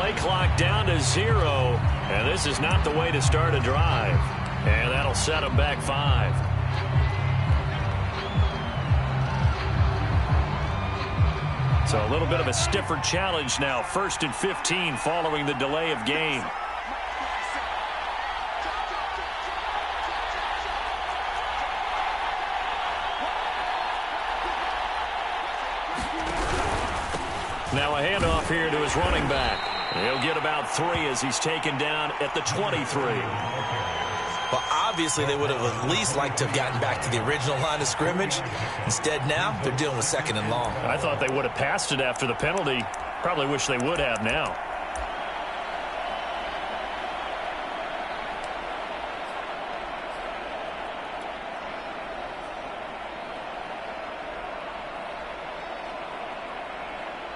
Play clock down to 0, and this is not the way to start a drive. And that'll set them back 5. So a little bit of a stiffer challenge now. 1st and 15 following the delay of game. Now a handoff here to his running back. He'll get about 3 as he's taken down at the 23. Well, obviously they would have at least liked to have gotten back to the original line of scrimmage. Instead now, they're dealing with 2nd and long. I thought they would have passed it after the penalty. Probably wish they would have now.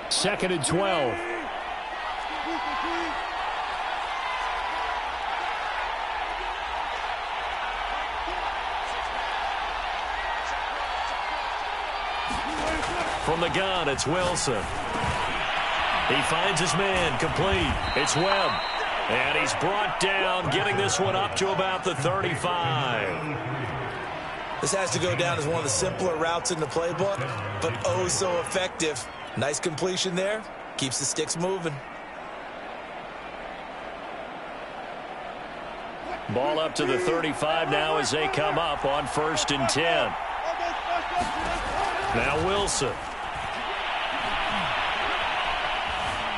Second and 12. From the gun, it's Wilson. He finds his man, complete. It's Webb. And he's brought down, getting this one up to about the 35. This has to go down as one of the simpler routes in the playbook, but oh so effective. Nice completion there. Keeps the sticks moving. Ball up to the 35 now as they come up on 1st and 10. Now Wilson.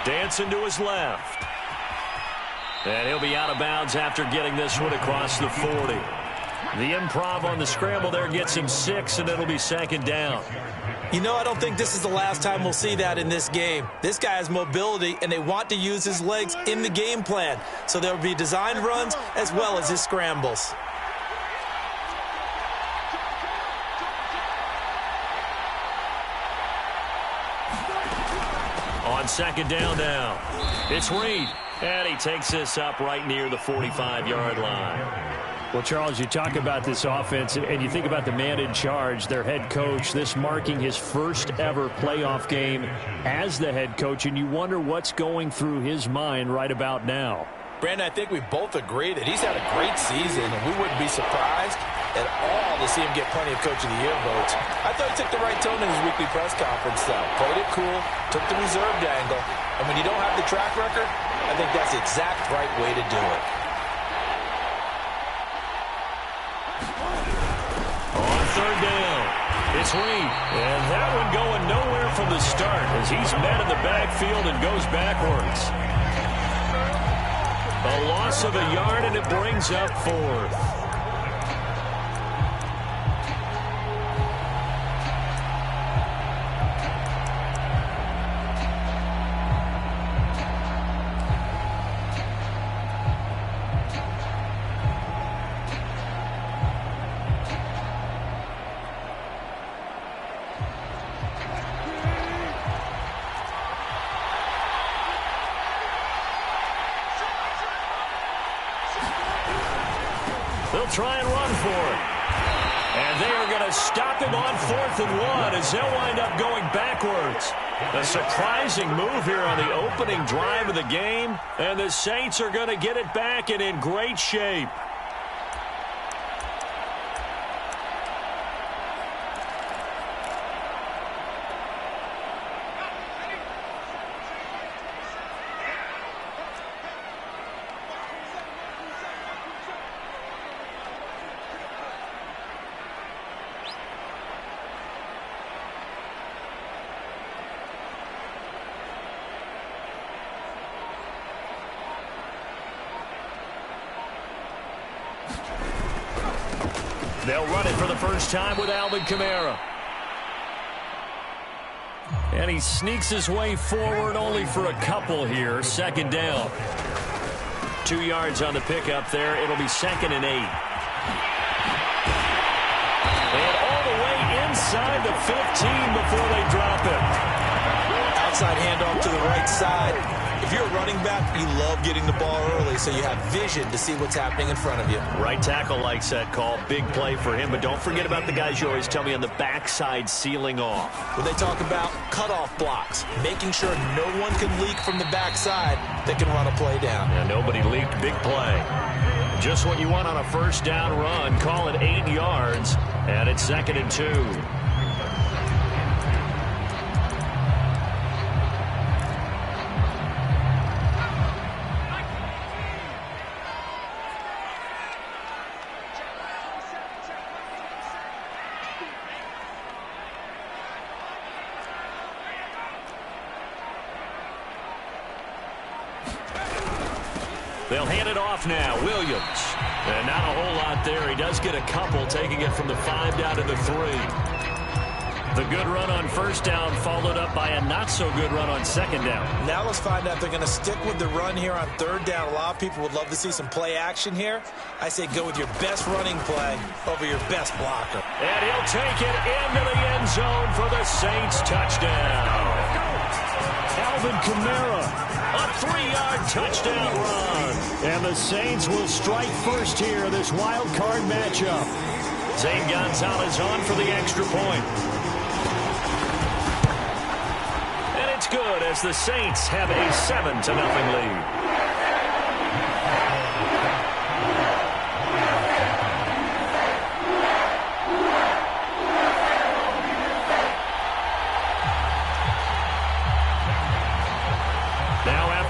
Dancing to his left. And he'll be out of bounds after getting this one across the 40. The improv on the scramble there gets him 6, and it'll be 2nd down. You know, I don't think this is the last time we'll see that in this game. This guy has mobility, and they want to use his legs in the game plan. So there will be designed runs as well as his scrambles. On 2nd down now, it's Reed. And he takes this up right near the 45-yard line. Well, Charles, you talk about this offense, and you think about the man in charge, their head coach, this marking his first ever playoff game as the head coach, and you wonder what's going through his mind right about now. Brandon, I think we both agree that he's had a great season, and we wouldn't be surprised at all to see him get plenty of Coach of the Year votes. I thought he took the right tone in his weekly press conference, though. Played it cool, took the reserved angle, and when you don't have the track record, I think that's the exact right way to do it. On 3rd down, it's Reed. And that one going nowhere from the start as he's met in the backfield and goes backwards. A loss of a yard, and it brings up 4th. They'll try and run for it. And they are going to stop him on 4th and 1 as they'll wind up going backwards. A surprising move here on the opening drive of the game. And the Saints are going to get it back and in great shape. They'll run it for the first time with Alvin Kamara. And he sneaks his way forward only for a couple here. 2nd down. 2 yards on the pickup there. It'll be 2nd and 8. And all the way inside the 15 before they drop it. Outside handoff to the right side. If you're a running back, you love getting the ball early so you have vision to see what's happening in front of you. Right tackle likes that call. Big play for him, but don't forget about the guys you always tell me on the backside sealing off. When they talk about cutoff blocks, making sure no one can leak from the backside that can run a play down. Yeah, nobody leaked. Big play. Just what you want on a first down run. Call it 8 yards, and it's 2nd and 2. They'll hand it off now. Williams. And not a whole lot there. He does get a couple, taking it from the 5 down to the 3. The good run on first down followed up by a not-so-good run on 2nd down. Now let's find out if they're going to stick with the run here on 3rd down. A lot of people would love to see some play action here. I say go with your best running play over your best blocker. And he'll take it into the end zone for the Saints touchdown. Alvin Kamara, a 3-yard touchdown run. And the Saints will strike first here, this wild card matchup. Zane Gonzalez on for the extra point. And it's good as the Saints have a 7-0 lead.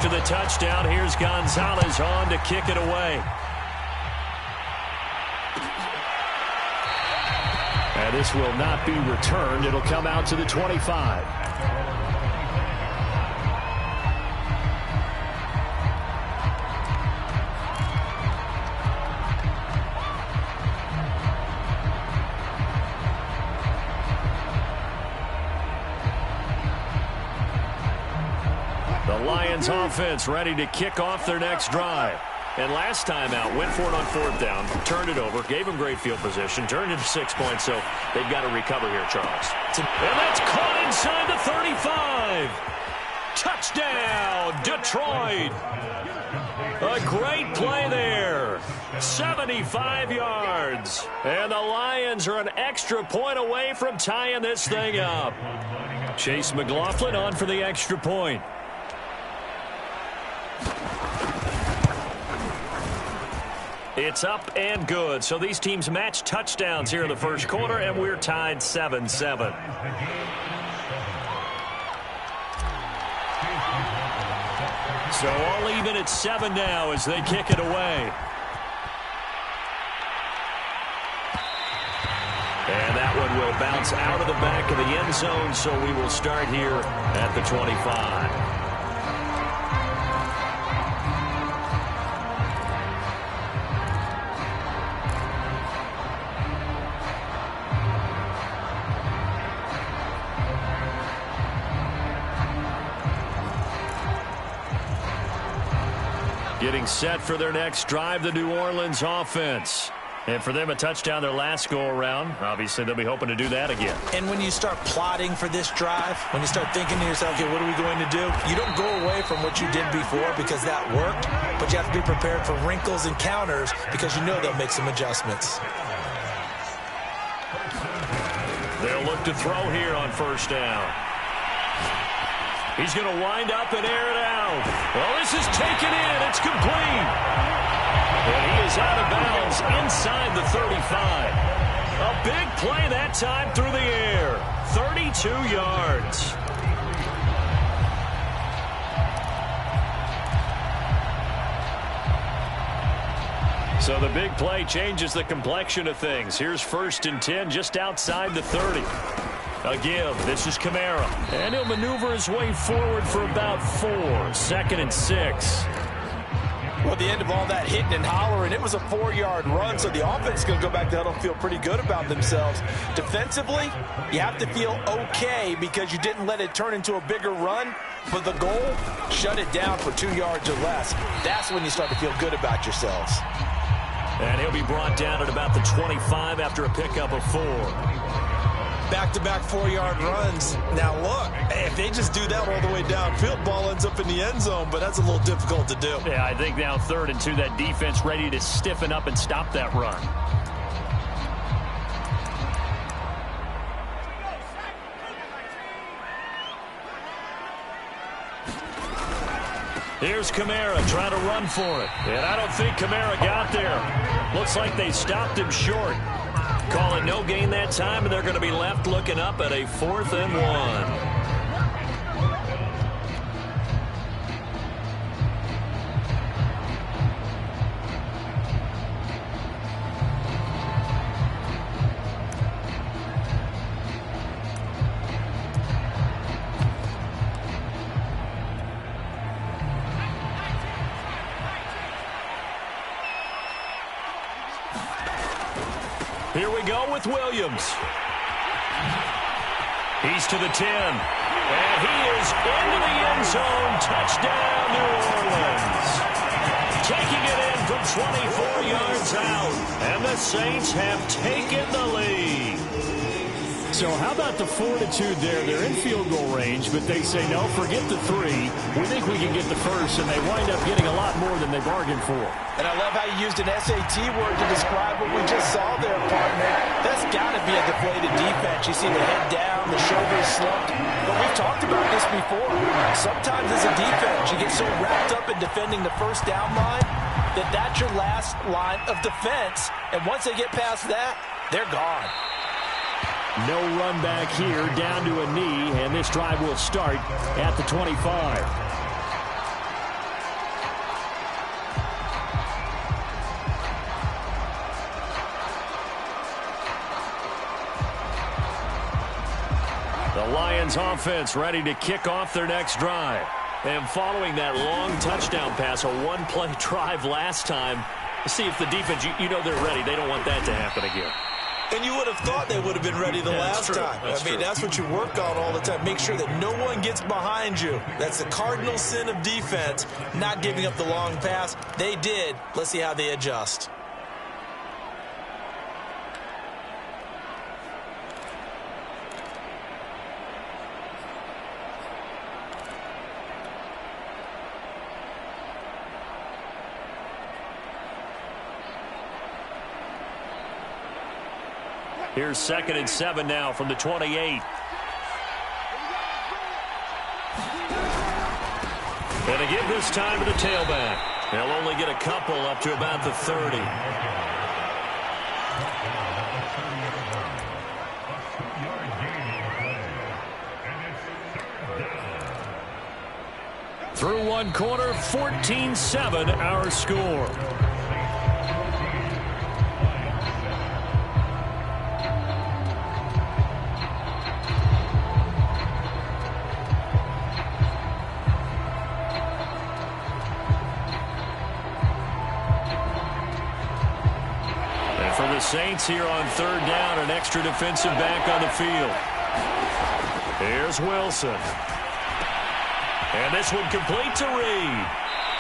To the touchdown, here's Gonzalez on to kick it away. And this will not be returned. It'll come out to the 25. Lions offense ready to kick off their next drive. And last time out, went for it on 4th down, turned it over, gave them great field position, turned into 6 points, so they've got to recover here, Charles. And that's caught inside the 35. Touchdown, Detroit. A great play there. 75 yards. And the Lions are an extra point away from tying this thing up. Chase McLaughlin on for the extra point. It's up and good. So these teams match touchdowns here in the first quarter, and we're tied 7-7. So all even at 7 now as they kick it away. And that one will bounce out of the back of the end zone, so we will start here at the 25. Getting set for their next drive, the New Orleans offense. And for them, a touchdown their last go-around. Obviously, they'll be hoping to do that again. And when you start plotting for this drive, when you start thinking to yourself, okay, what are we going to do? You don't go away from what you did before because that worked, but you have to be prepared for wrinkles and counters because you know they'll make some adjustments. They'll look to throw here on first down. He's going to wind up and air it out. Well, this is taken in. It's complete. And he is out of bounds inside the 35. A big play that time through the air. 32 yards. So the big play changes the complexion of things. Here's 1st and 10 just outside the 30. A give. This is Kamara. And he'll maneuver his way forward for about 4. 2nd and 6. Well, at the end of all that hitting and hollering, it was a 4-yard run, so the offense is going to go back to huddle and feel pretty good about themselves. Defensively, you have to feel okay because you didn't let it turn into a bigger run. But the goal, shut it down for 2 yards or less. That's when you start to feel good about yourselves. And he'll be brought down at about the 25 after a pickup of 4. back-to-back 4-yard runs. Now, look, if they just do that all the way downfield, ball ends up in the end zone, but that's a little difficult to do. Yeah, I think now 3rd and 2, that defense ready to stiffen up and stop that run. Here's Kamara trying to run for it. And I don't think Kamara got there. Looks like they stopped him short. Call it no gain that time, and they're going to be left looking up at a 4th and 1. Here we go with Williams. He's to the 10. And he is into the end zone. Touchdown, New Orleans. Taking it in from 24 yards out. And the Saints have taken the lead. So how about the fortitude there? They're in field goal range, but they say, no, forget the 3. We think we can get the first, and they wind up getting a lot more than they bargained for. And I love how you used an SAT word to describe what we just saw there, partner. That's got to be a deflated defense. You see the head down, the shoulders slumped. But we've talked about this before. Sometimes as a defense, you get so wrapped up in defending the first down line that that's your last line of defense. And once they get past that, they're gone. No run back here, down to a knee, and this drive will start at the 25. The Lions offense ready to kick off their next drive. And following that long touchdown pass, a one-play drive last time, see if the defense, you know they're ready. They don't want that to happen again. And you would have thought they would have been ready the last time. I mean, that's what you work on all the time. Make sure that no one gets behind you. That's the cardinal sin of defense, not giving up the long pass. They did. Let's see how they adjust. Here's 2nd and 7 now from the 28. And to give this time to the tailback. They'll only get a couple up to about the 30. Through one quarter, 14-7 our score. Saints here on 3rd down, an extra defensive back on the field. Here's Wilson. And this one complete to Reed.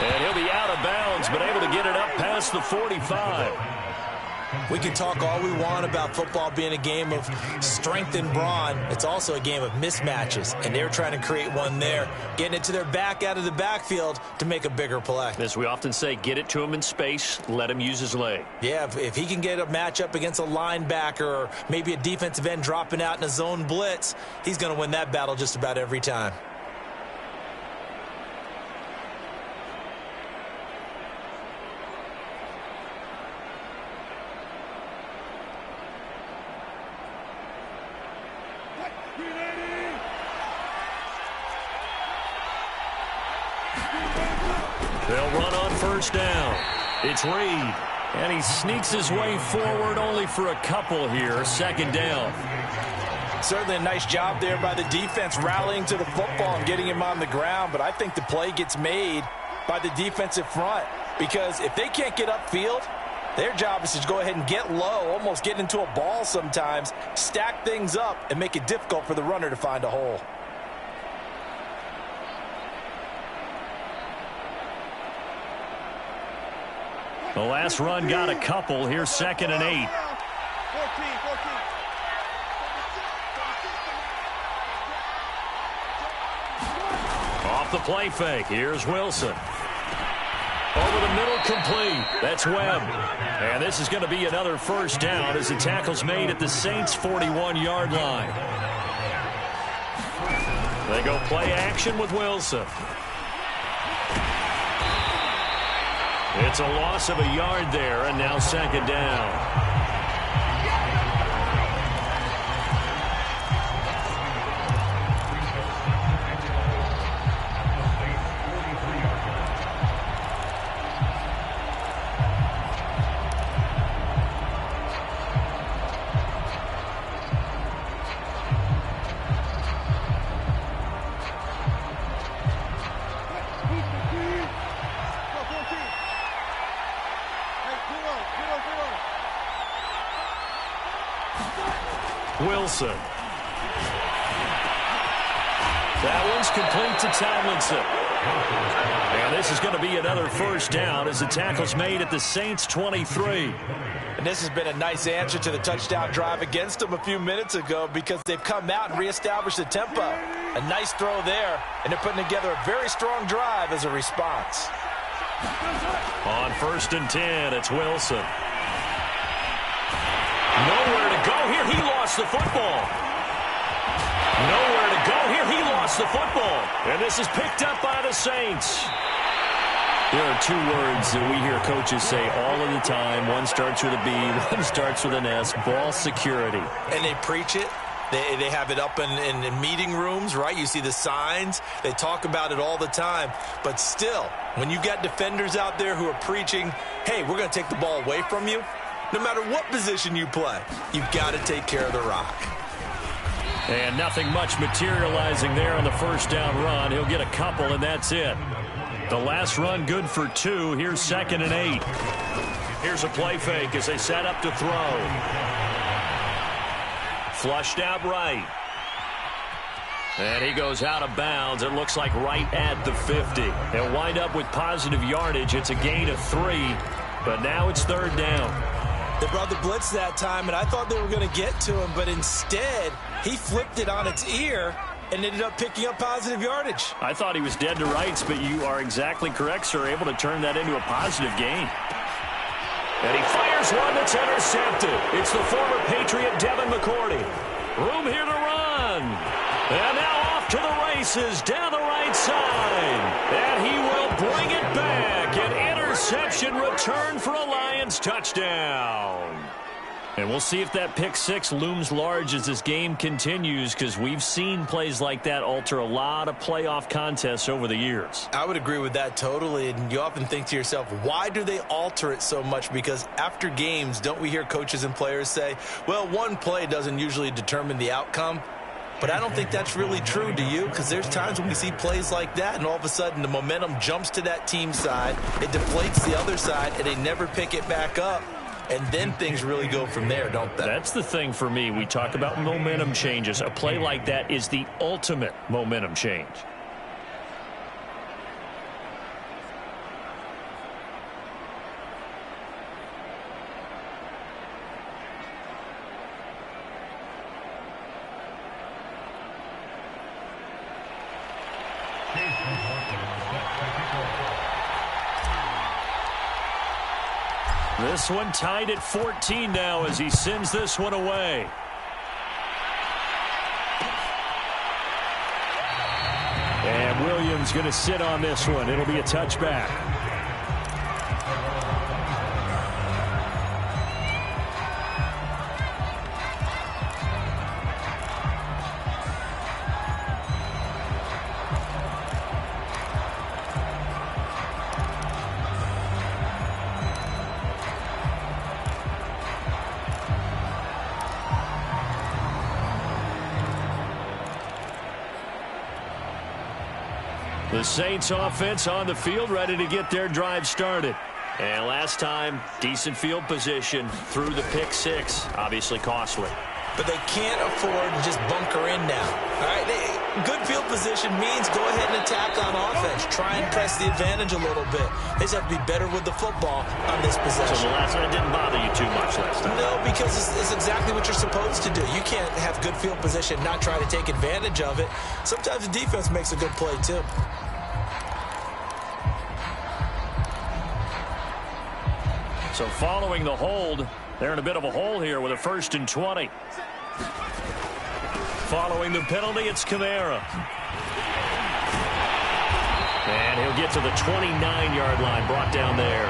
And he'll be out of bounds, but able to get it up past the 45. We can talk all we want about football being a game of strength and brawn. It's also a game of mismatches, and they're trying to create one there, getting it to their back out of the backfield to make a bigger play. As we often say, get it to him in space, let him use his leg. Yeah, if he can get a matchup against a linebacker or maybe a defensive end dropping out in a zone blitz, he's going to win that battle just about every time. They'll run on 1st down. It's Reed. And he sneaks his way forward only for a couple here. 2nd down. Certainly a nice job there by the defense rallying to the football and getting him on the ground. But I think the play gets made by the defensive front. Because if they can't get upfield, their job is to go ahead and get low, almost get into a ball sometimes, stack things up, and make it difficult for the runner to find a hole. The last run got a couple. Here's 2nd and 8. off the play fake. Here's Wilson. Over the middle, complete. That's Webb. And this is going to be another first down as the tackle's made at the Saints' 41-yard line. They go play action with Wilson. It's a loss of a yard there, and now second down. Wilson. That one's complete to Tomlinson. And this is going to be another first down as the tackle's made at the Saints' 23. And this has been a nice answer to the touchdown drive against them a few minutes ago because they've come out and reestablished the tempo. A nice throw there, and they're putting together a very strong drive as a response. On 1st and 10, it's Wilson. Nowhere to go here. He lost the football. Nowhere to go here. He lost the football. And this is picked up by the Saints. There are two words that we hear coaches say all of the time. One starts with a B, one starts with an S. Ball security. And they preach it. They have it up in meeting rooms, right? You see the signs. They talk about it all the time. But still, when you've got defenders out there who are preaching, hey, we're going to take the ball away from you, no matter what position you play, you've got to take care of the rock. And nothing much materializing there on the first down run. He'll get a couple, and that's it. The last run good for 2. Here's 2nd and 8. Here's a play fake as they set up to throw. Flushed out right. And he goes out of bounds. It looks like right at the 50. They'll wind up with positive yardage. It's a gain of 3, but now it's 3rd down. They brought the blitz that time, and I thought they were going to get to him, but instead he flipped it on its ear and ended up picking up positive yardage. I thought he was dead to rights, but you are exactly correct, sir. Able to turn that into a positive gain. And he fires one that's intercepted. It's the former Patriot Devin McCourty. Room here to run. And now off to the races down the right side. And he will bring it back. An interception return for a Lions touchdown. And we'll see if that pick 6 looms large as this game continues, because we've seen plays like that alter a lot of playoff contests over the years. I would agree with that totally, and you often think to yourself, why do they alter it so much? Because after games, don't we hear coaches and players say, well, one play doesn't usually determine the outcome? But I don't think that's really true, do you? Because there's times when we see plays like that, and all of a sudden the momentum jumps to that team side, it deflates the other side, and they never pick it back up. And then things really go from there, don't they? That's the thing for me. We talk about momentum changes. A play like that is the ultimate momentum change. This one tied at 14 now as he sends this one away. And Williams going to sit on this one. It'll be a touchback. The Saints offense on the field, ready to get their drive started. And last time, decent field position through the pick 6. Obviously costly. But they can't afford to just bunker in now. All right, good field position means go ahead and attack on offense. Try and press the advantage a little bit. They just have to be better with the football on this possession. So the last one didn't bother you too much last time? No, because it's exactly what you're supposed to do. You can't have good field position, not try to take advantage of it. Sometimes the defense makes a good play, too. So following the hold, they're in a bit of a hole here with a 1st and 20. Following the penalty, it's Kamara. And he'll get to the 29-yard line, brought down there.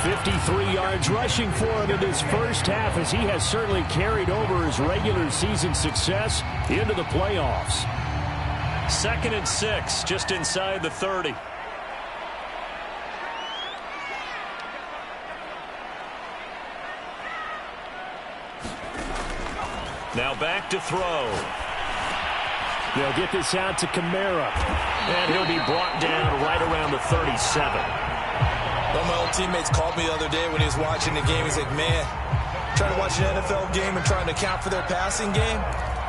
53 yards rushing for him in his first half, as he has certainly carried over his regular season success into the playoffs. 2nd and 6, just inside the 30. Now back to throw. They'll get this out to Kamara. And he'll be brought down right around the 37. One of my old teammates called me the other day when he was watching the game. He's like, man, trying to watch an NFL game and trying to account for their passing game,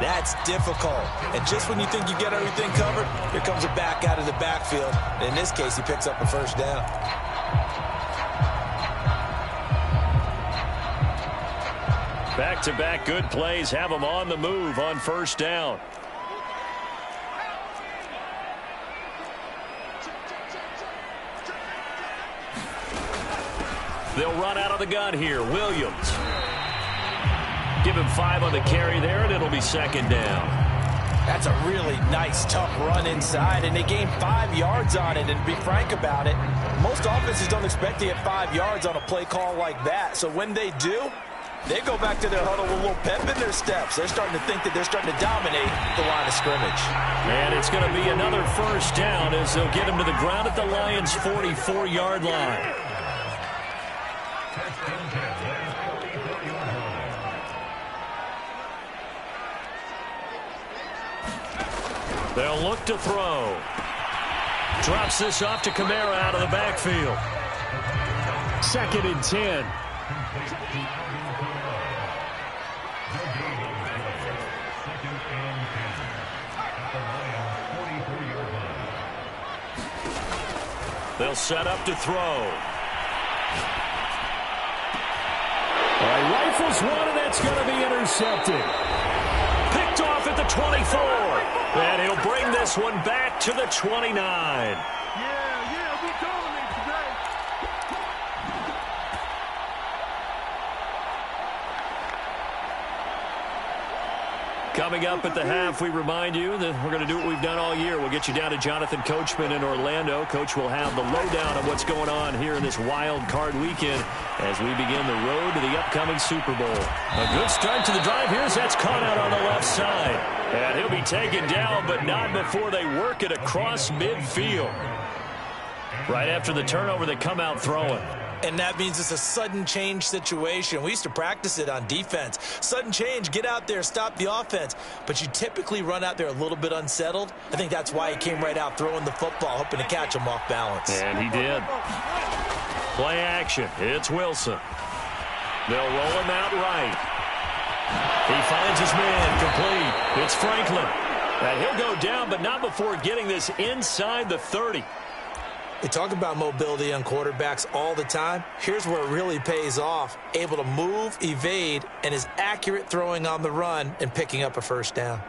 that's difficult. And just when you think you get everything covered, here comes a back out of the backfield. And in this case, he picks up a 1st down. Back-to-back good plays have them on the move on 1st down. They'll run out of the gun here. Williams. Give him 5 on the carry there, and it'll be 2nd down. That's a really nice, tough run inside, and they gained 5 yards on it. And to be frank about it, most offenses don't expect to get 5 yards on a play call like that. So when they do, they go back to their huddle with a little pep in their steps. They're starting to think that they're starting to dominate the line of scrimmage. And it's going to be another 1st down as they'll get him to the ground at the Lions' 44-yard line. They'll look to throw. Drops this off to Kamara out of the backfield. 2nd and 10. They'll set up to throw. All right, rifles one, and that's going to be intercepted. Picked off at the 24. And he'll bring this one back to the 29. Yeah, we dominate today. Coming up at the half, we remind you that we're going to do what we've done all year. We'll get you down to Jonathan Coachman in Orlando. Coach will have the lowdown of what's going on here in this wild card weekend as we begin the road to the upcoming Super Bowl. A good start to the drive here as that's caught out on the left side. And he'll be taken down, but not before they work it across midfield. Right after the turnover, they come out throwing. And that means it's a sudden change situation. We used to practice it on defense. Sudden change, get out there, stop the offense. But you typically run out there a little bit unsettled. I think that's why he came right out throwing the football, hoping to catch him off balance. And he did. Play action. It's Wilson. They'll roll him out right. He finds his man complete. It's Franklin. And he'll go down, but not before getting this inside the 30. They talk about mobility on quarterbacks all the time. Here's where it really pays off. Able to move, evade, and is accurate throwing on the run and picking up a 1st down.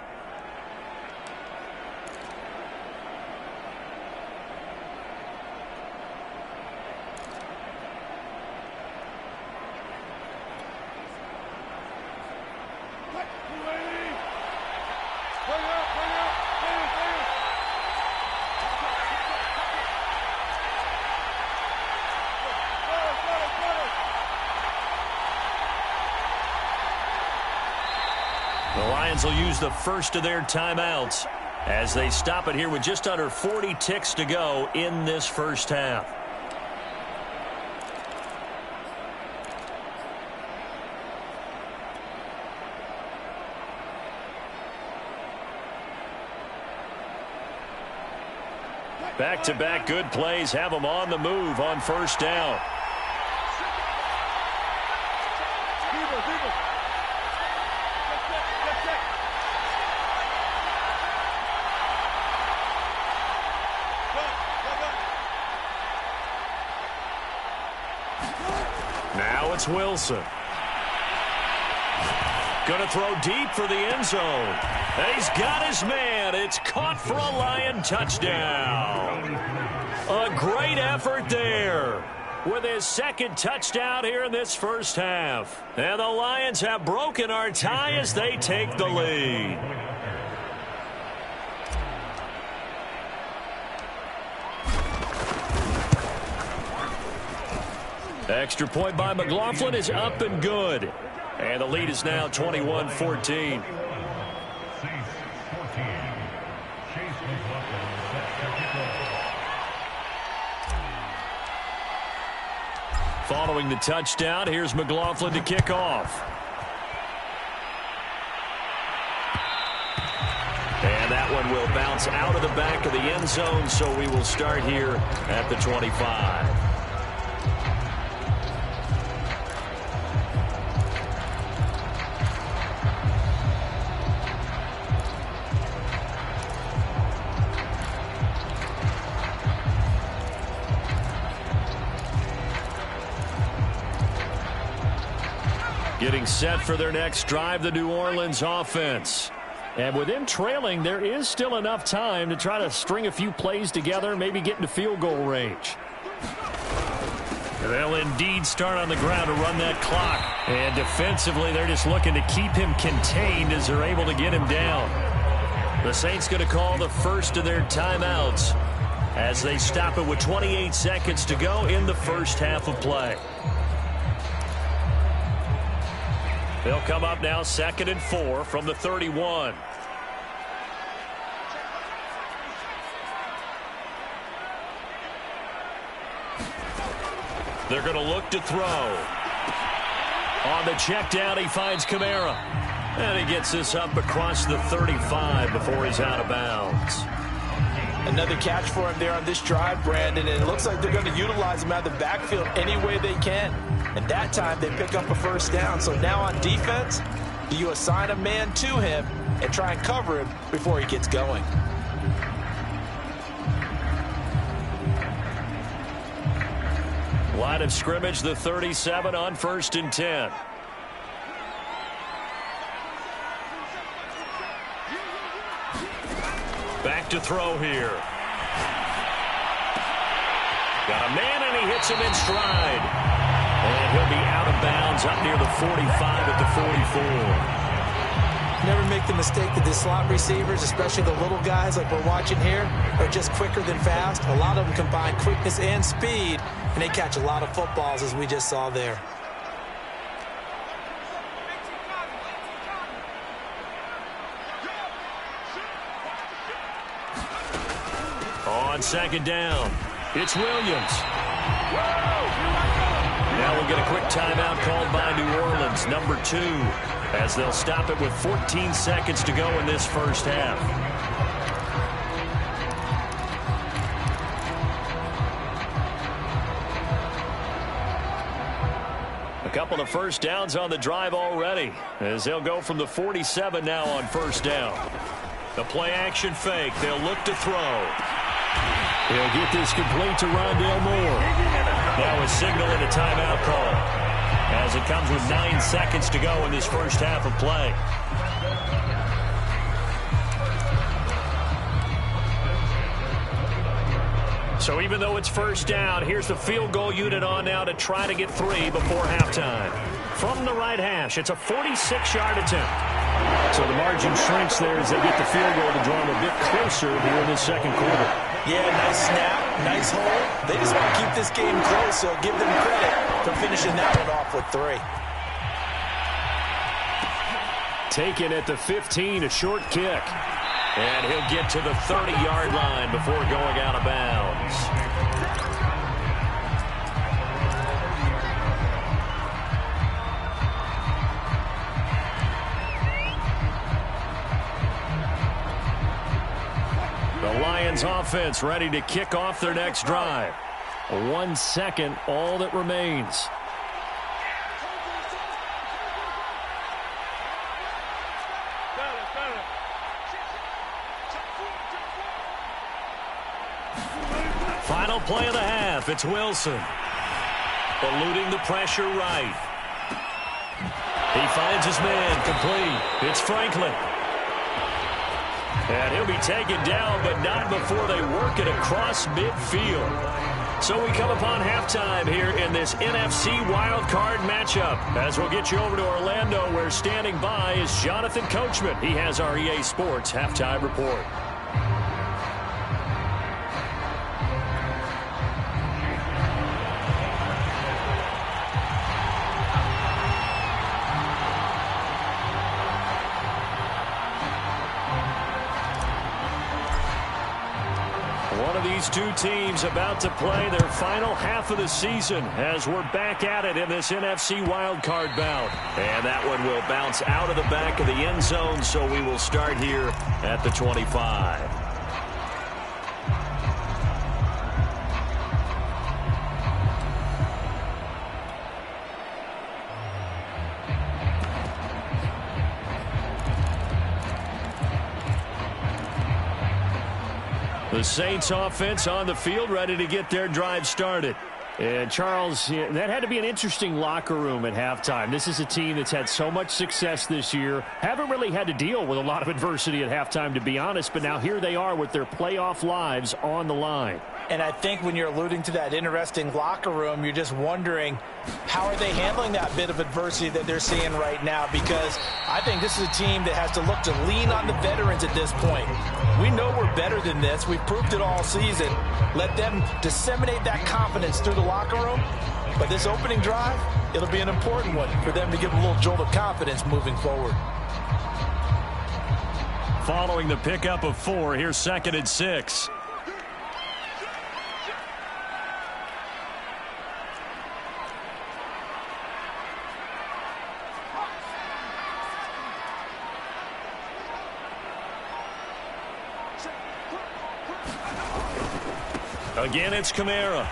The Lions will use the first of their timeouts as they stop it here with just under 40 ticks to go in this first half. Back-to-back good plays have them on the move on 1st down. Now it's Wilson. Going to throw deep for the end zone. And he's got his man. It's caught for a Lion touchdown. A great effort there. with his second touchdown here in this first half. And the Lions have broken our tie as they take the lead. Extra point by McLaughlin is up and good. And the lead is now 21-14. Following the touchdown, here's McLaughlin to kick off. And that one will bounce out of the back of the end zone, so we will start here at the 25. Getting set for their next drive, the New Orleans offense. And with them trailing, there is still enough time to try to string a few plays together, maybe get into field goal range. They'll indeed start on the ground to run that clock. And defensively, they're just looking to keep him contained as they're able to get him down. The Saints going to call the first of their timeouts as they stop it with 28 seconds to go in the first half of play. They'll come up now 2nd and 4 from the 31. They're going to look to throw. On the check down, he finds Kamara. And he gets this up across the 35 before he's out of bounds. Another catch for him there on this drive, Brandon, and it looks like they're going to utilize him out of the backfield any way they can. And that time they pick up a first down. So now on defense, do you assign a man to him and try and cover him before he gets going? Line of scrimmage, the 37 on 1st and 10. Back to throw here. Got a man, and he hits him in stride. And he'll be out of bounds up near the 45 at the 44. Never make the mistake that the slot receivers, especially the little guys like we're watching here, are just quicker than fast. A lot of them combine quickness and speed, and they catch a lot of footballs, as we just saw there. On 2nd down, it's Williams. Now we'll get a quick timeout called by New Orleans, number 2, as they'll stop it with 14 seconds to go in this first half. A couple of first downs on the drive already, as they'll go from the 47 now on 1st down. The play action fake, they'll look to throw. He'll get this complete to Rondale Moore. Now a signal and a timeout call as it comes with 9 seconds to go in this first half of play. So even though it's first down, here's the field goal unit on now to try to get 3 before halftime. From the right hash, it's a 46-yard attempt. So the margin shrinks there as they get the field goal to draw them a bit closer here in the second quarter. Yeah, nice snap, nice hold. They just want to keep this game close, so give them credit for finishing that one off with 3. Taken at the 15, a short kick. And he'll get to the 30-yard line before going out of bounds. The Lions offense ready to kick off their next drive. 1 second, all that remains. Final play of the half. It's Wilson. Eluding the pressure right. He finds his man complete. It's Franklin. And he'll be taken down, but not before they work it across midfield. So we come upon halftime here in this NFC Wildcard matchup. As we'll get you over to Orlando, where standing by is Jonathan Coachman. He has our EA Sports halftime report. One of these two teams about to play their final half of the season as we're back at it in this NFC wildcard bout. And that one will bounce out of the back of the end zone, so we will start here at the 25. The Saints offense on the field, ready to get their drive started. And Charles, that had to be an interesting locker room at halftime. This is a team that's had so much success this year. Haven't really had to deal with a lot of adversity at halftime, to be honest. But now here they are with their playoff lives on the line. And I think when you're alluding to that interesting locker room, you're just wondering, how are they handling that bit of adversity that they're seeing right now? Because I think this is a team that has to look to lean on the veterans at this point. We know we're better than this. We've proved it all season. Let them disseminate that confidence through the locker room. But this opening drive, it'll be an important one for them to give them a little jolt of confidence moving forward. Following the pickup of 4, here's 2nd and 6. Again, it's Kamara.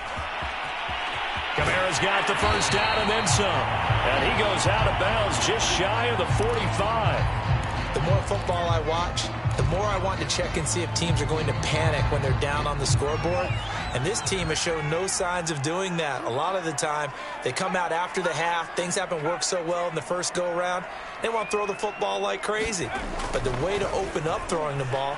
Kamara's got the first down and then some. And he goes out of bounds just shy of the 45. The more football I watch, the more I want to check and see if teams are going to panic when they're down on the scoreboard. And this team has shown no signs of doing that. A lot of the time, they come out after the half. Things haven't worked so well in the first go-around. They want to throw the football like crazy. But the way to open up throwing the ball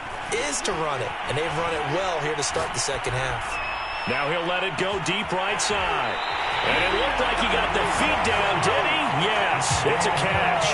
is to run it. And they've run it well here to start the second half. Now he'll let it go deep right side. And it looked like he got the feet down, did he? Yes, it's a catch.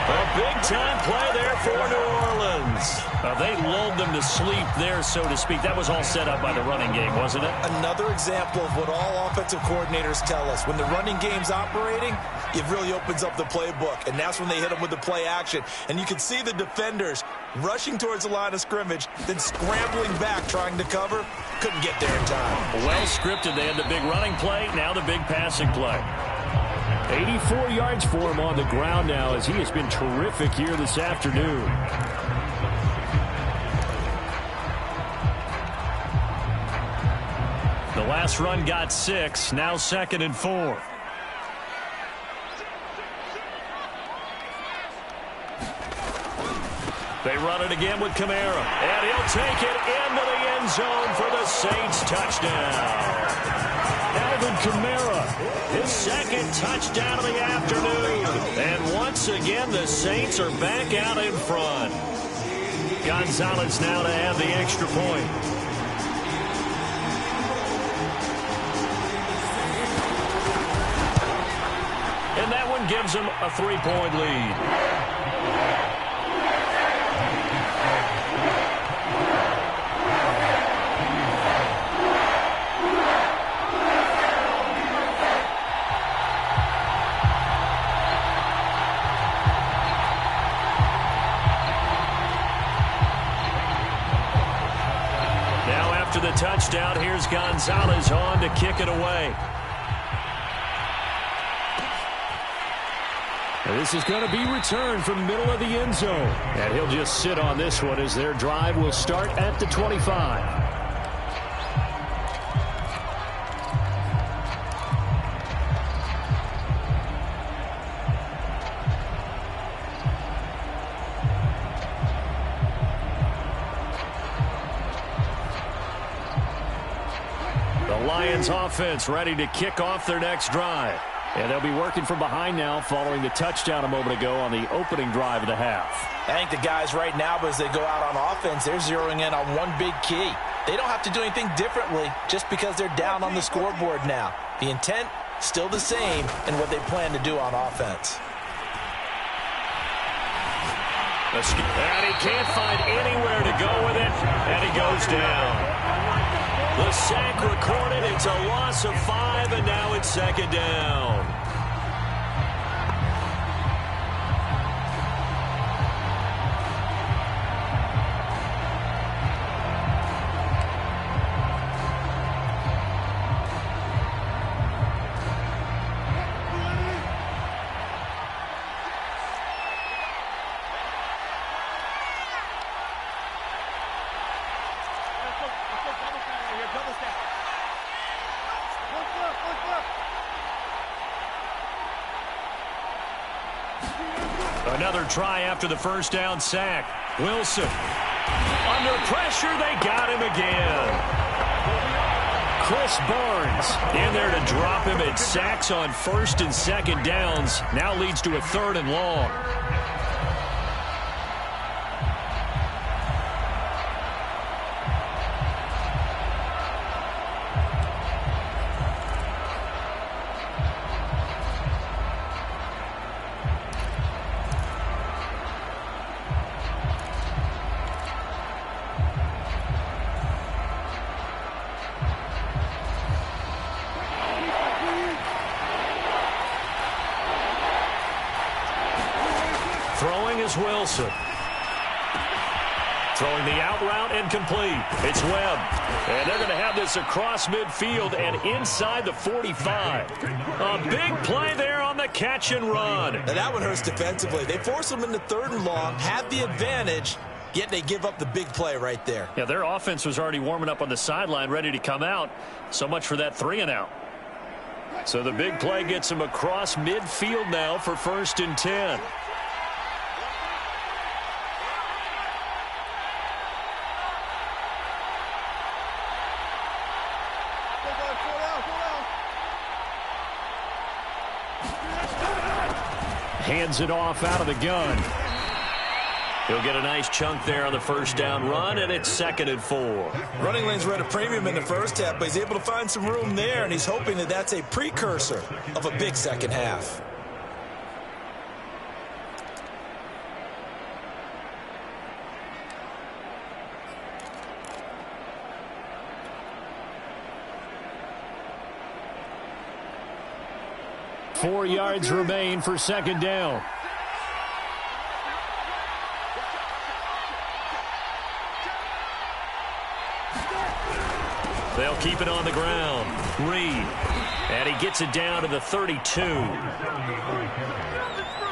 A big-time play there for New Orleans. They lulled them to sleep there, so to speak. That was all set up by the running game, wasn't it? Another example of what all offensive coordinators tell us. When the running game's operating, it really opens up the playbook. And that's when they hit them with the play action. And you can see the defenders rushing towards the line of scrimmage, then scrambling back trying to cover. Couldn't get there in time. Well scripted. They had the big running play, now the big passing play. 84 yards for him on the ground now as he has been terrific here this afternoon. The last run got 6, now 2nd and 4. They run it again with Kamara, and he'll take it into the end zone for the Saints touchdown. Alvin Kamara, his 2nd touchdown of the afternoon. And once again, the Saints are back out in front. Gonzalez now to have the extra point. And that one gives them a 3-point lead. The touchdown, here's Gonzalez on to kick it away. And this is going to be returned from middle of the end zone. And he'll just sit on this one as their drive will start at the 25. Lions offense ready to kick off their next drive. And they'll be working from behind now following the touchdown a moment ago on the opening drive of the half. I think the guys right now, as they go out on offense, they're zeroing in on one big key. They don't have to do anything differently just because they're down on the scoreboard now. The intent, still the same in what they plan to do on offense. And he can't find anywhere to go with it, and he goes down. The sack recorded. It's a loss of 5, and now it's second down. Another try after the first down sack. Wilson. Under pressure, they got him again. Chris Barnes in there to drop him at sacks on first and second downs. Now leads to a 3rd and long. Wilson. Throwing the out route and complete. It's Webb. And they're going to have this across midfield and inside the 45. A big play there on the catch and run. Now that one hurts defensively. They force them into 3rd and long, have the advantage, yet they give up the big play right there. Yeah, their offense was already warming up on the sideline, ready to come out. So much for that 3 and out. So the big play gets them across midfield now for 1st and 10. Hands it off out of the gun. He'll get a nice chunk there on the first down run, and it's 2nd and 4. Running lanes were at a premium in the first half, but he's able to find some room there, and he's hoping that that's a precursor of a big second half. Four yards remain for second down. They'll keep it on the ground. Reed. And he gets it down to the 32.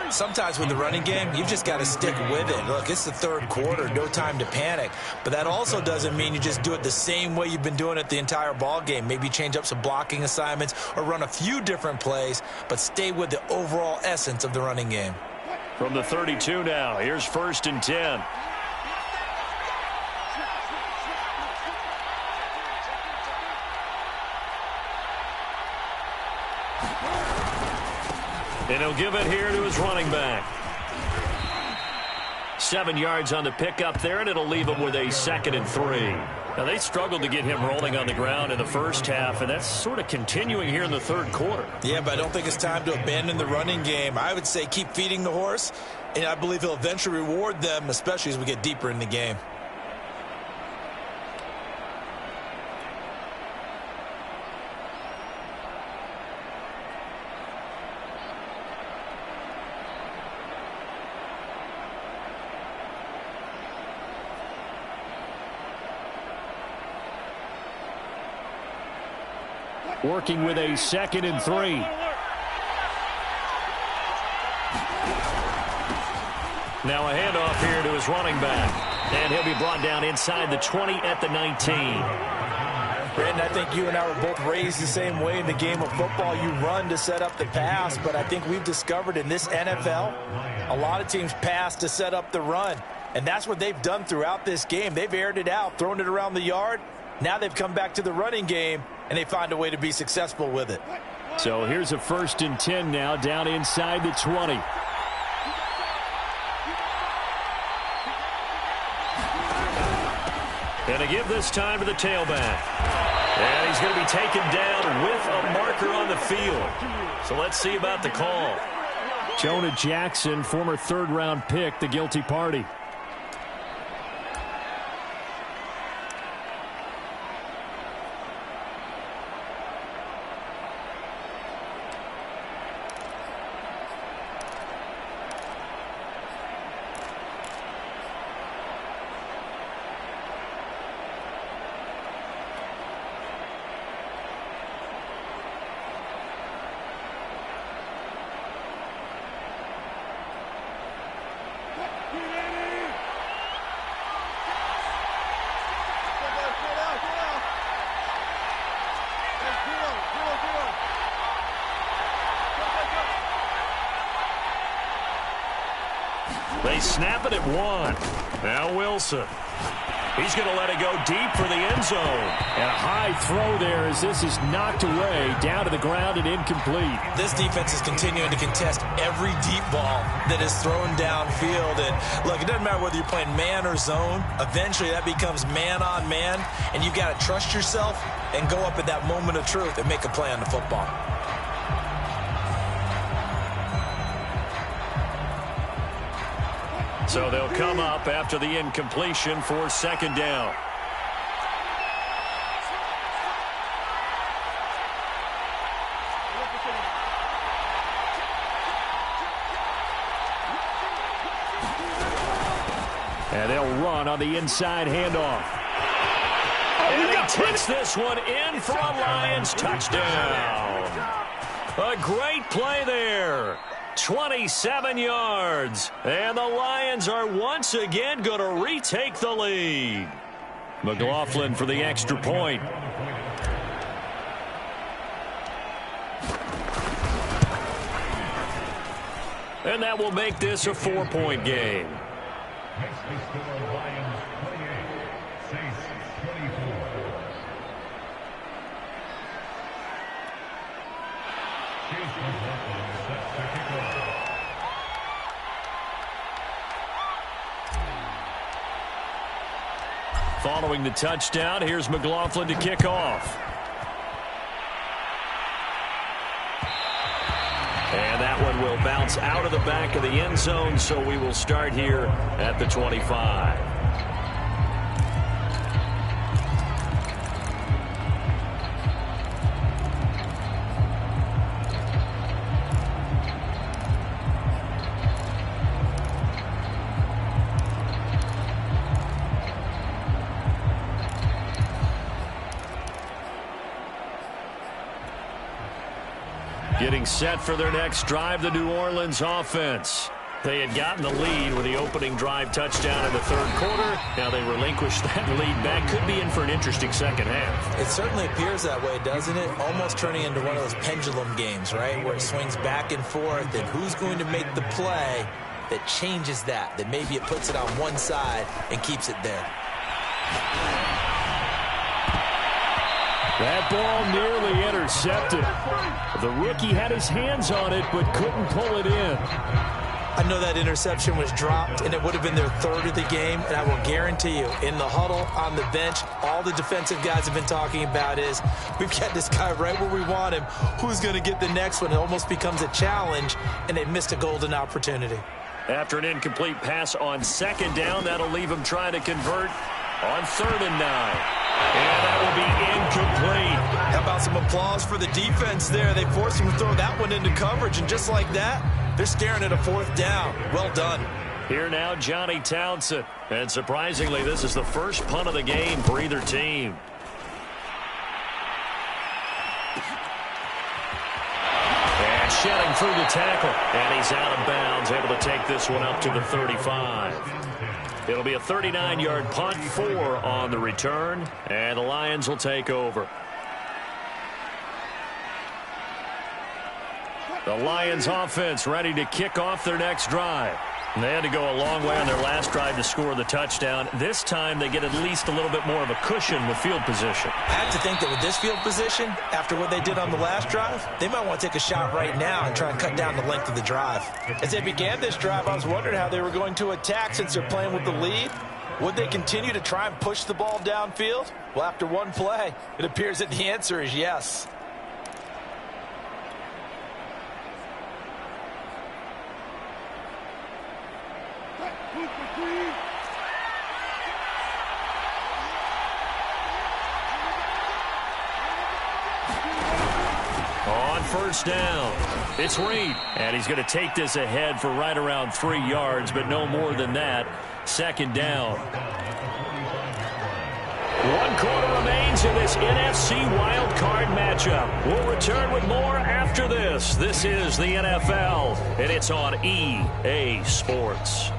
Sometimes with the running game, you've just got to stick with it. Look, it's the 3rd quarter, no time to panic. But that also doesn't mean you just do it the same way you've been doing it the entire ball game. Maybe change up some blocking assignments or run a few different plays, but stay with the overall essence of the running game. From the 32 now, here's 1st and 10. And he'll give it here to his running back. 7 yards on the pickup there, and it'll leave him with a 2nd and 3. Now, they struggled to get him rolling on the ground in the first half, and that's sort of continuing here in the 3rd quarter. Yeah, but I don't think it's time to abandon the running game. I would say keep feeding the horse, and I believe he'll eventually reward them, especially as we get deeper in the game. Working with a 2nd and 3. Now a handoff here to his running back. And he'll be brought down inside the 20 at the 19. Brandon, I think you and I were both raised the same way in the game of football. You run to set up the pass, but I think we've discovered in this NFL, a lot of teams pass to set up the run. And that's what they've done throughout this game. They've aired it out, thrown it around the yard. Now they've come back to the running game, and they find a way to be successful with it. So here's a 1st and 10 now, down inside the 20. And give this time to the tailback. And he's going to be taken down with a marker on the field. So let's see about the call. Jonah Jackson, former third-round pick, the guilty party. They snap it at one. Now Wilson. He's going to let it go deep for the end zone. And a high throw there as this is knocked away, down to the ground and incomplete. This defense is continuing to contest every deep ball that is thrown downfield. And look, it doesn't matter whether you're playing man or zone. Eventually that becomes man on man. And you've got to trust yourself and go up at that moment of truth and make a play on the football. So they'll come up after the incompletion for second down. And they'll run on the inside handoff. And he takes this one in for a Lions touchdown. A great play there. 27 yards. And the Lions are once again going to retake the lead. McLaughlin for the extra point. And that will make this a 4-point game. Following the touchdown, here's McLaughlin to kick off. And that one will bounce out of the back of the end zone, so we will start here at the 25. Getting set for their next drive, the New Orleans offense. They had gotten the lead with the opening drive touchdown in the third quarter. Now they relinquished that lead back. Could be in for an interesting second half. It certainly appears that way, doesn't it? Almost turning into one of those pendulum games, right? Where it swings back and forth, and who's going to make the play that changes that maybe it puts it on one side and keeps it there. That ball nearly intercepted. The rookie had his hands on it, but couldn't pull it in. I know that interception was dropped, and it would have been their third of the game, and I will guarantee you, in the huddle, on the bench, all the defensive guys have been talking about is, we've got this guy right where we want him. Who's going to get the next one? It almost becomes a challenge, and they missed a golden opportunity. After an incomplete pass on second down, that'll leave them trying to convert on 3rd and 9. And that will be incomplete. How about some applause for the defense there? They forced him to throw that one into coverage, and just like that, they're staring at a 4th down. Well done. Here now, Johnny Townsend. And surprisingly, this is the first punt of the game for either team. And shedding through the tackle. And he's out of bounds, able to take this one up to the 35. It'll be a 39-yard punt, 4 on the return, and the Lions will take over. The Lions offense ready to kick off their next drive. They had to go a long way on their last drive to score the touchdown. This time they get at least a little bit more of a cushion with field position. I have to think that with this field position, after what they did on the last drive, they might want to take a shot right now and try and cut down the length of the drive. As they began this drive, I was wondering how they were going to attack since they're playing with the lead. Would they continue to try and push the ball downfield? Well, after one play, it appears that the answer is yes. On first down, it's Reed. And he's going to take this ahead for right around 3 yards, but no more than that. Second down. 1 quarter remains in this NFC Wildcard matchup. We'll return with more after this. This is the NFL, and it's on EA Sports.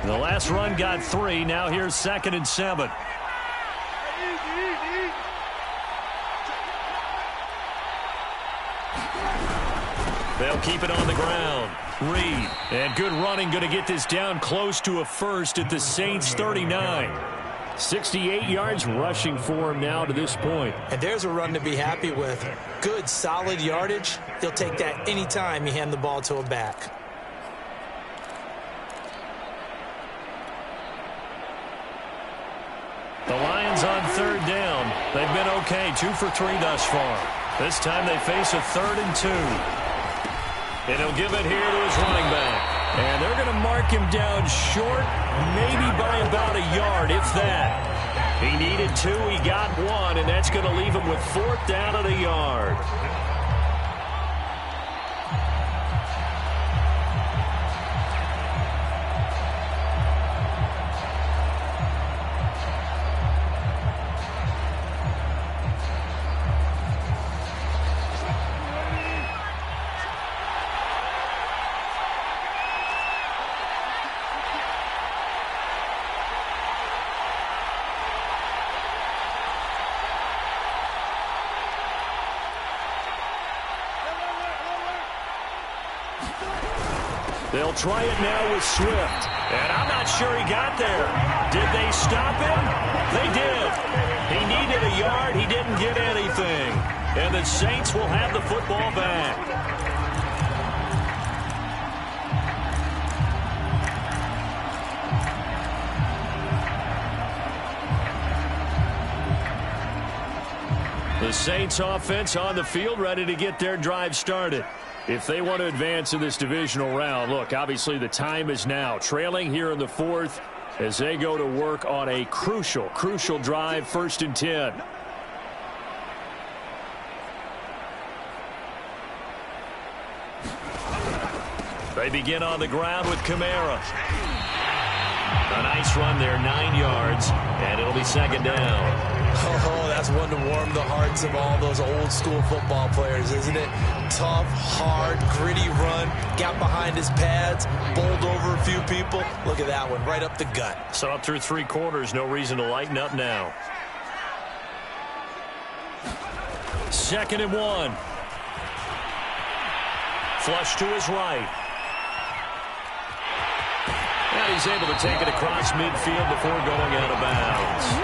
The last run got 3. Now here's 2nd and 7. They'll keep it on the ground. Reed. And good running, going to get this down close to a first at the Saints 39. 68 yards rushing for him now to this point. And there's a run to be happy with. Good, solid yardage. He'll take that anytime you hand the ball to a back. The Lions on 3rd down. They've been okay, 2 for 3 thus far. This time they face a 3rd and 2. And he'll give it here to his running back. And they're going to mark him down short, maybe by about a yard, if that. He needed 2, he got 1, and that's going to leave him with 4th down at a yard. They'll try it now with Swift. And I'm not sure he got there. Did they stop him? They did. He needed a yard. He didn't get anything. And the Saints will have the football back. The Saints offense on the field, ready to get their drive started. If they want to advance in this divisional round, look, obviously the time is now. Trailing here in the 4th as they go to work on a crucial drive, 1st and 10. They begin on the ground with Kamara. A nice run there, 9 yards, and it'll be 2nd down. Oh, that's one to warm the hearts of all those old-school football players, isn't it? Tough, hard, gritty run, got behind his pads, bowled over a few people. Look at that one, right up the gut. So up through 3 quarters, no reason to lighten up now. 2nd and 1. Flush to his right. And he's able to take it across midfield before going out of bounds.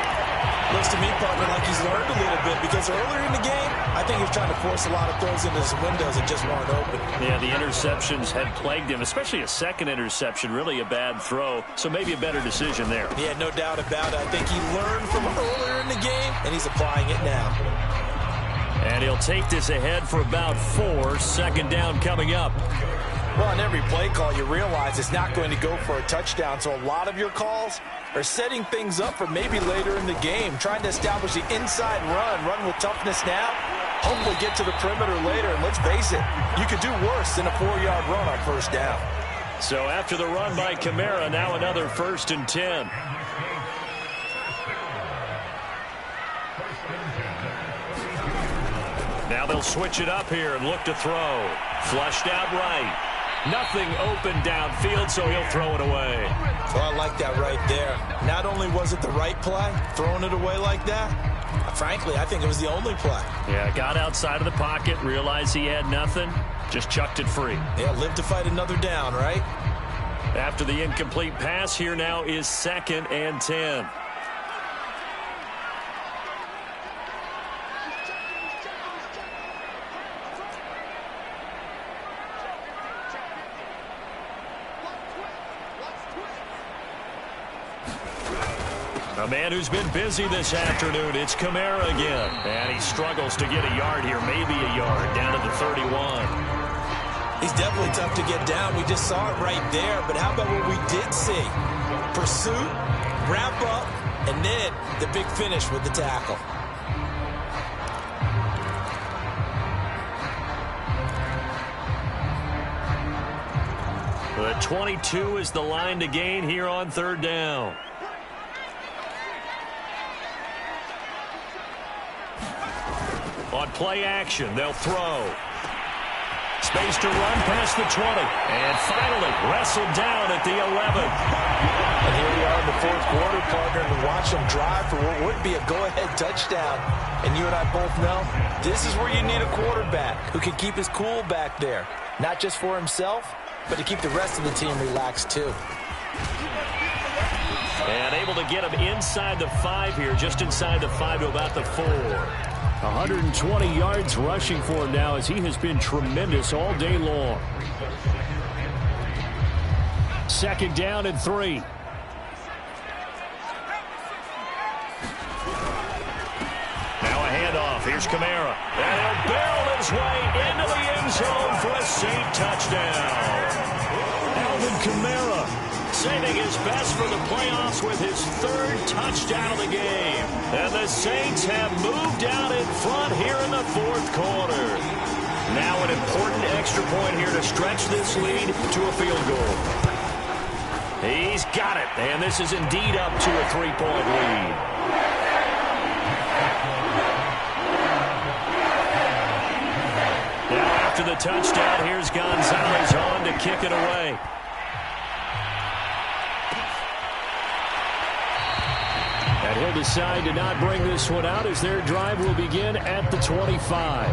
Looks to me, partner, like he's learned a little bit because earlier in the game, I think he was trying to force a lot of throws into his windows that just weren't open. Yeah, the interceptions had plagued him, especially a 2nd interception, really a bad throw, so maybe a better decision there. Yeah, no doubt about it. I think he learned from earlier in the game, and he's applying it now. And he'll take this ahead for about 4, 2nd down coming up. Well, on every play call, you realize it's not going to go for a touchdown, so a lot of your calls are setting things up for maybe later in the game, trying to establish the inside run with toughness now, hopefully get to the perimeter later, and let's face it, you could do worse than a 4-yard run on 1st down. So after the run by Kamara, now another 1st and 10. Now they'll switch it up here and look to throw. Flushed out right. Nothing open downfield, so he'll throw it away. Well, I like that right there. Not only was it the right play, throwing it away like that, frankly, I think it was the only play. Yeah, got outside of the pocket, realized he had nothing, just chucked it free. Yeah, live to fight another down, right? After the incomplete pass, here now is 2nd and 10. A man who's been busy this afternoon, it's Kamara again. And he struggles to get a yard here, maybe a yard, down to the 31. He's definitely tough to get down. We just saw it right there. But how about what we did see? Pursuit, wrap up, and then the big finish with the tackle. The 22 is the line to gain here on 3rd down. On play action, they'll throw. Space to run past the 20. And finally wrestled down at the 11. And here we are in the 4th quarter, partner, and watch them drive for what would be a go-ahead touchdown. And you and I both know this is where you need a quarterback who can keep his cool back there. Not just for himself, but to keep the rest of the team relaxed too. And able to get him inside the 5 here, just inside the 5 to about the 4. 120 yards rushing for him now as he has been tremendous all day long. 2nd down and 3. Now a handoff. Here's Kamara. And he'll barrel his way into the end zone for a Saint touchdown. Alvin Kamara saving his best for the playoffs with his 3rd touchdown of the game. And the Saints have moved out in front here in the 4th quarter. Now an important extra point here to stretch this lead to a field goal. He's got it, and this is indeed up to a 3-point lead. Now after the touchdown, here's Gonzalez on to kick it away. And he'll decide to not bring this one out as their drive will begin at the 25.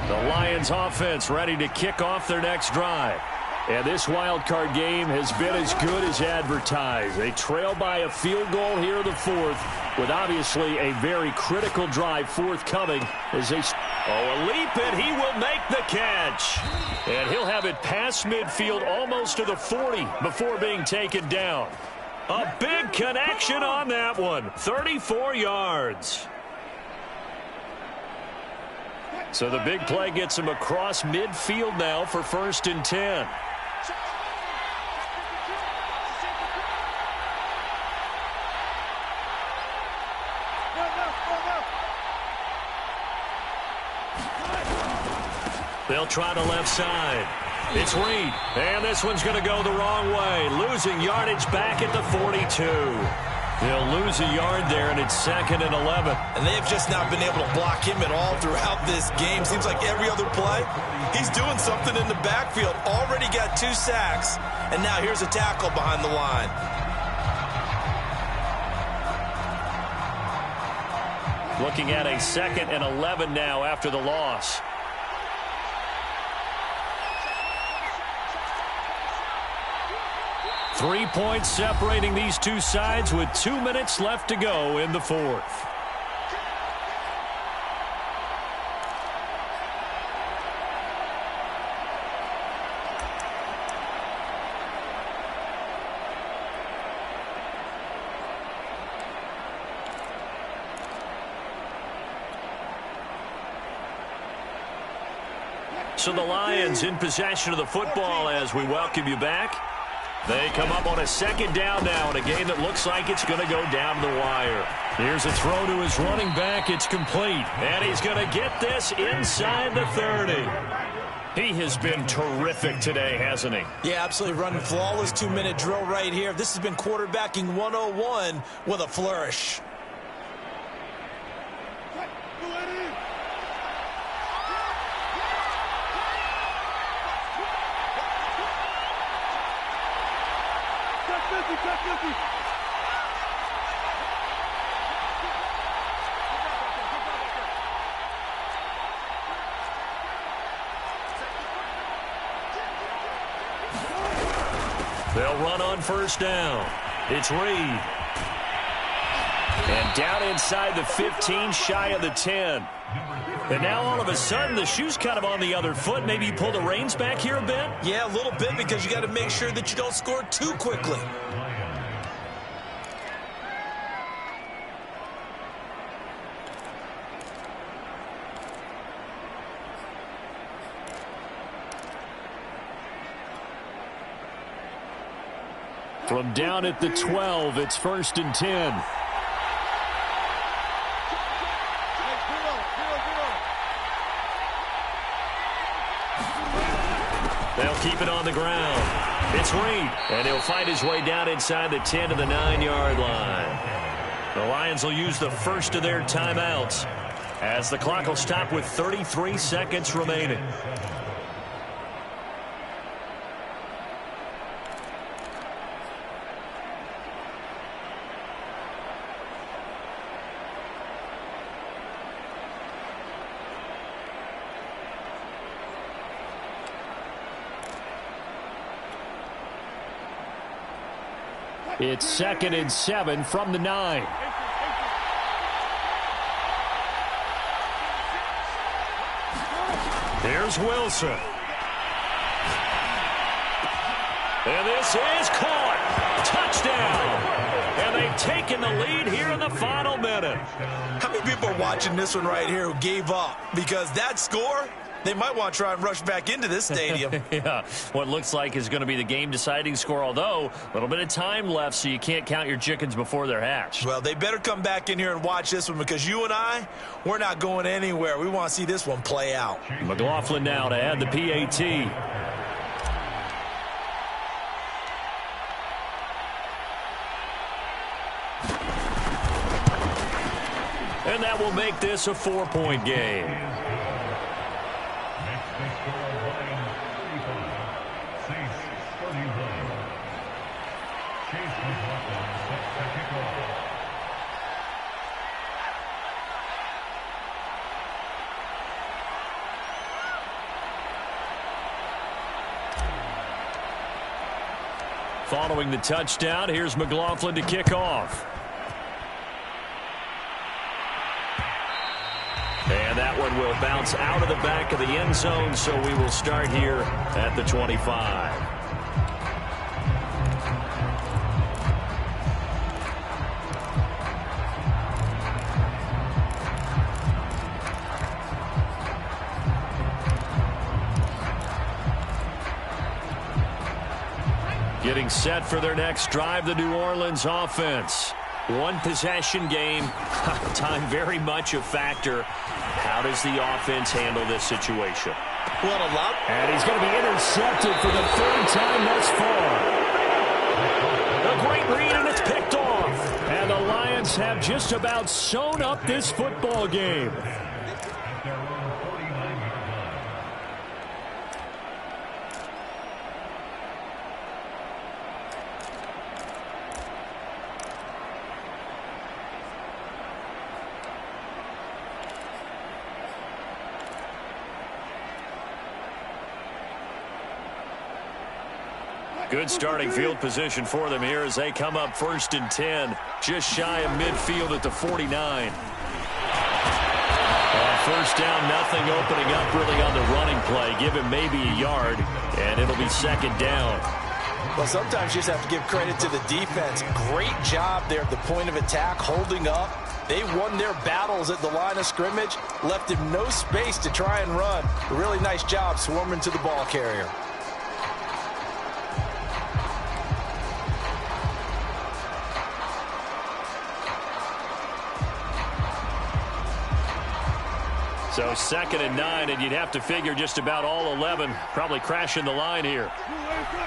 The Lions offense ready to kick off their next drive. And this wild card game has been as good as advertised. They trail by a field goal here in the 4th with obviously a very critical drive forthcoming as they... Oh, a leap, and he will make the catch. And he'll have it past midfield almost to the 40 before being taken down. A big connection on that one. 34 yards. So the big play gets him across midfield now for 1st and 10. They'll try the left side. It's Reed, and this one's going to go the wrong way. Losing yardage back at the 42. They'll lose a yard there, and it's 2nd and 11. And they've just not been able to block him at all throughout this game. Seems like every other play, he's doing something in the backfield. Already got 2 sacks, and now here's a tackle behind the line. Looking at a 2nd and 11 now after the loss. Three points separating these two sides with 2 minutes left to go in the 4th. So the Lions in possession of the football as we welcome you back. They come up on a 2nd down now in a game that looks like it's going to go down the wire. Here's a throw to his running back. It's complete. And he's going to get this inside the 30. He has been terrific today, hasn't he? Yeah, absolutely running flawless 2-minute drill right here. This has been quarterbacking 101 with a flourish. They'll run on first down. It's Reed. And down inside the 15, shy of the 10. And now all of a sudden the shoe's kind of on the other foot. Maybe you pull the reins back here a bit? Yeah, a little bit, because you got to make sure that you don't score too quickly. From down at the 12, it's 1st and 10. They'll keep it on the ground. It's Reed, and he'll find his way down inside the 10 to the 9-yard line. The Lions will use the first of their timeouts as the clock will stop with 33 seconds remaining. It's 2nd and 7 from the 9. Here's Wilson. And this is caught. Touchdown. And they've taken the lead here in the final minute. How many people are watching this one right here who gave up? Because that score, they might want to try and rush back into this stadium. Yeah, what looks like is going to be the game-deciding score, although a little bit of time left, so you can't count your chickens before they're hatched. Well, they better come back in here and watch this one, because you and I, we're not going anywhere. We want to see this one play out. McLaughlin now to add the PAT. And that will make this a 4-point game. Following the touchdown, here's McLaughlin to kick off. And that one will bounce out of the back of the end zone, so we will start here at the 25. Getting set for their next drive, the New Orleans offense. One possession game, time very much a factor. How does the offense handle this situation? Well, a lot. And he's going to be intercepted for the 3rd time thus far. A great read, and it's picked off. And the Lions have just about sewn up this football game. Good starting field position for them here as they come up 1st and 10, just shy of midfield at the 49. First down, nothing, opening up really on the running play. Give him maybe a yard, and it'll be 2nd down. Well, sometimes you just have to give credit to the defense. Great job there at the point of attack, holding up. They won their battles at the line of scrimmage, left him no space to try and run. A really nice job swarming to the ball carrier. So 2nd and 9, and you'd have to figure just about all 11 probably crashing the line here.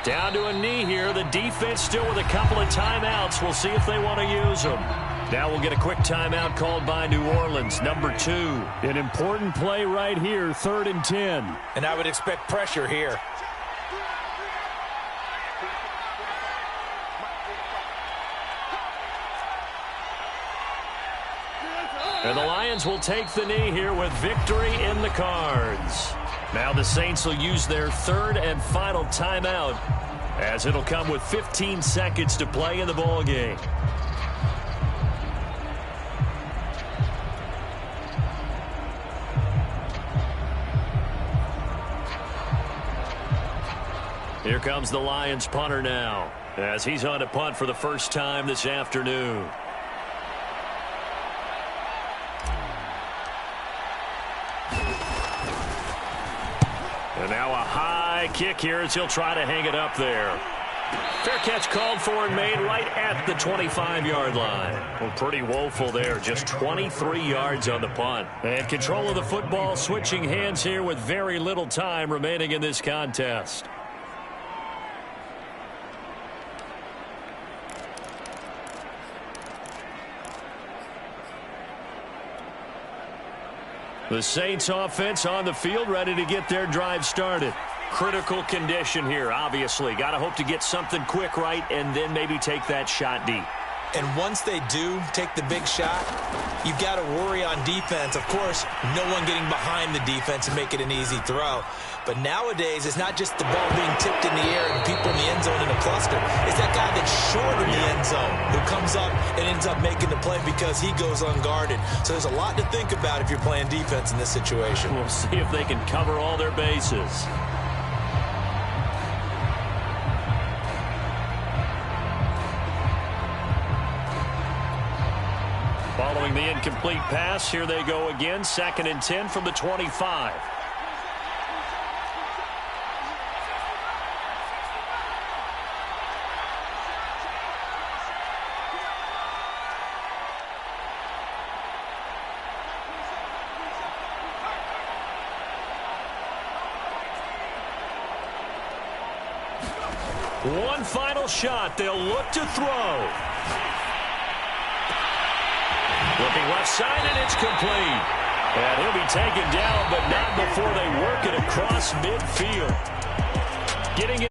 Down to a knee here. The defense still with a couple of timeouts. We'll see if they want to use them. Now we'll get a quick timeout called by New Orleans, number 2. An important play right here, 3rd and 10. And I would expect pressure here. And the Lions will take the knee here with victory in the cards. Now the Saints will use their 3rd and final timeout, as it'll come with 15 seconds to play in the ball game. Here comes the Lions punter now, as he's on to punt for the first time this afternoon. And now a high kick here as he'll try to hang it up there. Fair catch called for and made right at the 25-yard line. Well, pretty woeful there. Just 23 yards on the punt. And control of the football switching hands here with very little time remaining in this contest. The Saints offense on the field, ready to get their drive started. Critical condition here, obviously. Got to hope to get something quick right and then maybe take that shot deep. And once they do take the big shot, you've got to worry on defense. Of course, no one getting behind the defense and make it an easy throw. But nowadays, it's not just the ball being tipped in the air and people in the end zone in a cluster. It's that guy that's short in the end zone who comes up and ends up making the play because he goes unguarded. So there's a lot to think about if you're playing defense in this situation. We'll see if they can cover all their bases. Following the incomplete pass, here they go again. 2nd and 10 from the 25. One final shot. They'll look to throw. Looking left side, and it's complete. And he'll be taken down, but not before they work it across midfield. Getting